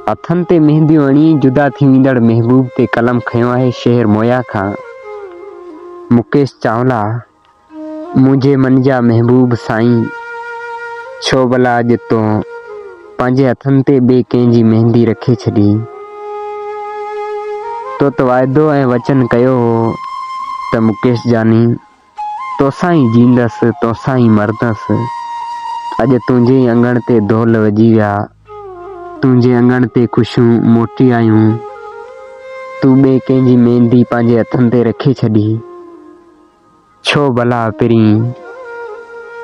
हथनि ते मेहंदियूं हणी जुदा थी वेंदड़ महबूब ते कलम खयो आहे शहर मोया खां। मुकेश चावला मुंहिंजे मन जा महबूब साईं, छो भला अॼु तो पंहिंजे हथनि ते ॿिए कंहिंजी मेहंदी रखे छॾी। तो त वाइदो ऐं वचन कयो हो त मुकेश जानी तोसां ई जींदसि तोसां ई मरदसि। अॼु तुंहिंजे ई अंगण ते ढोल वॼी विया, तुंहिंजे अंगण ते ख़ुशियूं मोटी आयूं। तूं ॿिए कंहिंजी मेहंदी पंहिंजे हथनि ते रखे छॾी। छो भला पहिरीं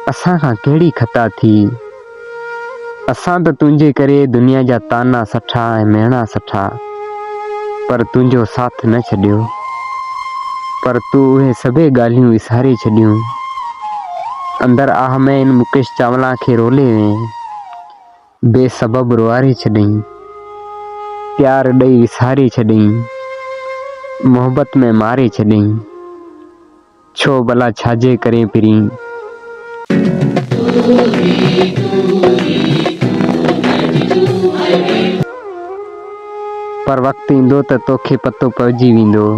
असां खां कहिड़ी ख़ता थी? असां त तुंहिंजे करे दुनिया जा ताना सठा ऐं मेणा सठा, पर तुंहिंजो साथ न छॾियो। पर तूं उहे सभई ॻाल्हियूं विसारे छॾियूं। अंदरि आह में इन मुकेश चावला खे रोले वें, बेसबब रुआरे छॾईं, प्यार ॾेई विसारे छॾईं, मोहबत में मारे छॾईं। छो भला छाजे करे पहिरीं पर वक़्तु ईंदो त तोखे पतो पइजी वेंदो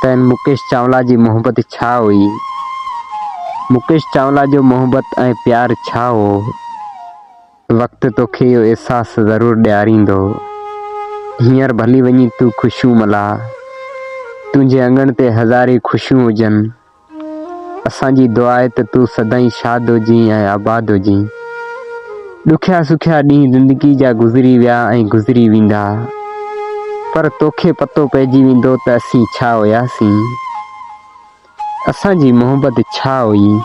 त इन मुकेश चावला जी मोहबत छा हुई। मुकेश चावला जो मोहबत ऐं प्यार छा हो। वक़्तु तोखे इहो अहसासु ज़रूरु ॾियारींदो। हींअर भली वञी तूं ख़ुशियूं मला, तुंहिंजे अंगण ते हज़ारे ख़ुशियूं हुजनि। असांजी दुआ आहे त तूं सदाईं शाद हुजीं ऐं आबाद हुजीं। ॾुखिया सुखिया ॾींहं ज़िंदगी जा गुज़री विया ऐं गुज़री वेंदा, पर तोखे पतो पइजी वेंदो त असीं छा हुयासीं, असांजी मोहबत छा हुई।